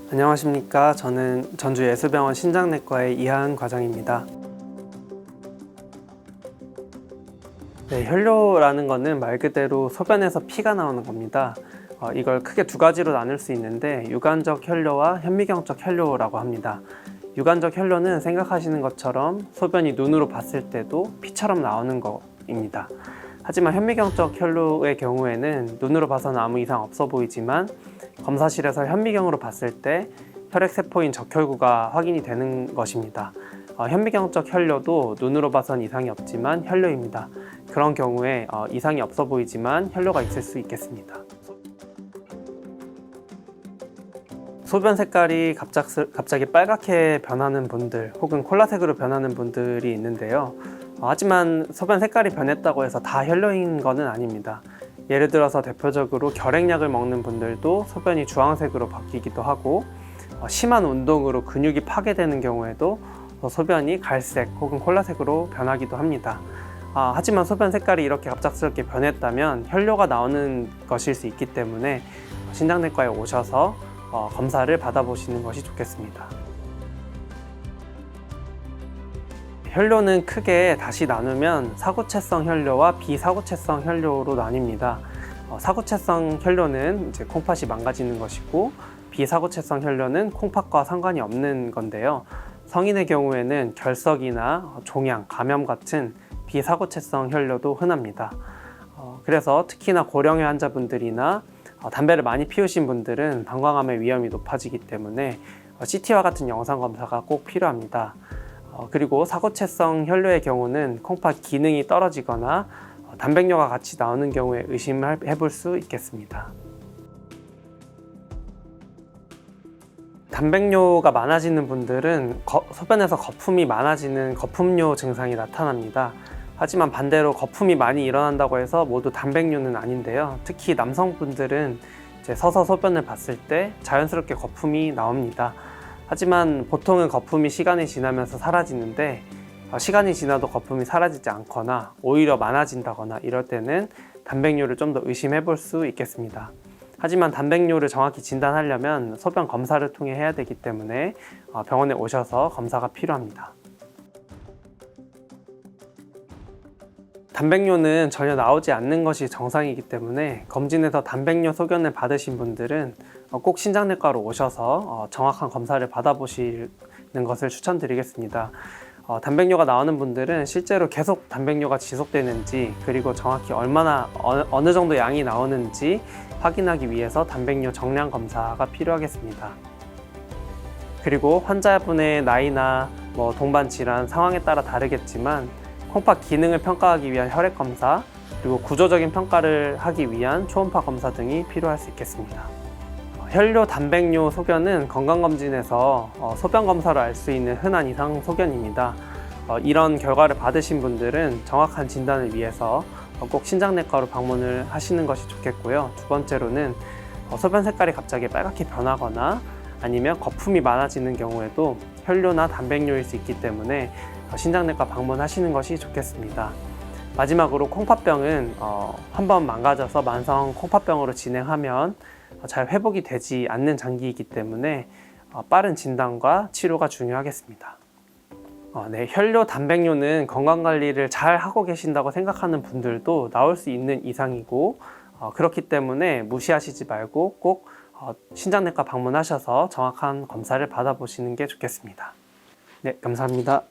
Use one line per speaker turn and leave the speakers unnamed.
안녕하십니까. 저는 전주예술병원 신장내과의 이하은 과장입니다. 네, 혈뇨라는 것은 말 그대로 소변에서 피가 나오는 겁니다. 이걸 크게 두 가지로 나눌 수 있는데 유관적 혈뇨와 현미경적 혈뇨라고 합니다. 유관적 혈뇨는 생각하시는 것처럼 소변이 눈으로 봤을 때도 피처럼 나오는 것입니다. 하지만 현미경적 혈뇨의 경우에는 눈으로 봐서는 아무 이상 없어 보이지만 검사실에서 현미경으로 봤을 때 혈액세포인 적혈구가 확인이 되는 것입니다. 현미경적 혈뇨도 눈으로 봐선 이상이 없지만 혈뇨입니다. 그런 경우에 이상이 없어 보이지만 혈뇨가 있을 수 있겠습니다. 소변 색깔이 갑자기 빨갛게 변하는 분들 혹은 콜라색으로 변하는 분들이 있는데요. 하지만 소변 색깔이 변했다고 해서 다 혈뇨인 것은 아닙니다. 예를 들어서 대표적으로 결핵약을 먹는 분들도 소변이 주황색으로 바뀌기도 하고 심한 운동으로 근육이 파괴되는 경우에도 소변이 갈색 혹은 콜라색으로 변하기도 합니다. 하지만 소변 색깔이 이렇게 갑작스럽게 변했다면 혈뇨가 나오는 것일 수 있기 때문에 신장내과에 오셔서 검사를 받아보시는 것이 좋겠습니다. 혈뇨는 크게 다시 나누면 사구체성 혈뇨와 비사구체성 혈뇨로 나뉩니다. 사구체성 혈뇨는 이제 콩팥이 망가지는 것이고 비사구체성 혈뇨는 콩팥과 상관이 없는 건데요. 성인의 경우에는 결석이나 종양, 감염 같은 비사구체성 혈뇨도 흔합니다. 그래서 특히나 고령의 환자분들이나 담배를 많이 피우신 분들은 방광암의 위험이 높아지기 때문에 CT와 같은 영상 검사가 꼭 필요합니다. 그리고 사구체성 혈뇨의 경우는 콩팥 기능이 떨어지거나 단백뇨가 같이 나오는 경우에 의심을 해볼 수 있겠습니다. 단백뇨가 많아지는 분들은 소변에서 거품이 많아지는 거품뇨 증상이 나타납니다. 하지만 반대로 거품이 많이 일어난다고 해서 모두 단백뇨는 아닌데요. 특히 남성분들은 이제 서서 소변을 봤을 때 자연스럽게 거품이 나옵니다. 하지만 보통은 거품이 시간이 지나면서 사라지는데 시간이 지나도 거품이 사라지지 않거나 오히려 많아진다거나 이럴 때는 단백뇨를 좀 더 의심해 볼 수 있겠습니다. 하지만 단백뇨를 정확히 진단하려면 소변 검사를 통해 해야 되기 때문에 병원에 오셔서 검사가 필요합니다. 단백뇨는 전혀 나오지 않는 것이 정상이기 때문에 검진에서 단백뇨 소견을 받으신 분들은 꼭 신장내과로 오셔서 정확한 검사를 받아보시는 것을 추천드리겠습니다. 단백뇨가 나오는 분들은 실제로 계속 단백뇨가 지속되는지 그리고 정확히 어느 정도 양이 나오는지 확인하기 위해서 단백뇨 정량 검사가 필요하겠습니다. 그리고 환자분의 나이나 동반 질환 상황에 따라 다르겠지만 콩팥 기능을 평가하기 위한 혈액 검사 그리고 구조적인 평가를 하기 위한 초음파 검사 등이 필요할 수 있겠습니다. 혈뇨 단백뇨 소견은 건강검진에서 소변 검사로 알 수 있는 흔한 이상 소견입니다. 이런 결과를 받으신 분들은 정확한 진단을 위해서 꼭 신장내과로 방문을 하시는 것이 좋겠고요. 두 번째로는 소변 색깔이 갑자기 빨갛게 변하거나 아니면 거품이 많아지는 경우에도 혈뇨나 단백뇨일 수 있기 때문에 신장내과 방문하시는 것이 좋겠습니다. 마지막으로 콩팥병은 한번 망가져서 만성 콩팥병으로 진행하면 잘 회복이 되지 않는 장기이기 때문에 빠른 진단과 치료가 중요하겠습니다. 네, 혈뇨 단백뇨는 건강관리를 잘 하고 계신다고 생각하는 분들도 나올 수 있는 이상이고 그렇기 때문에 무시하시지 말고 꼭 신장내과 방문하셔서 정확한 검사를 받아보시는 게 좋겠습니다. 네, 감사합니다.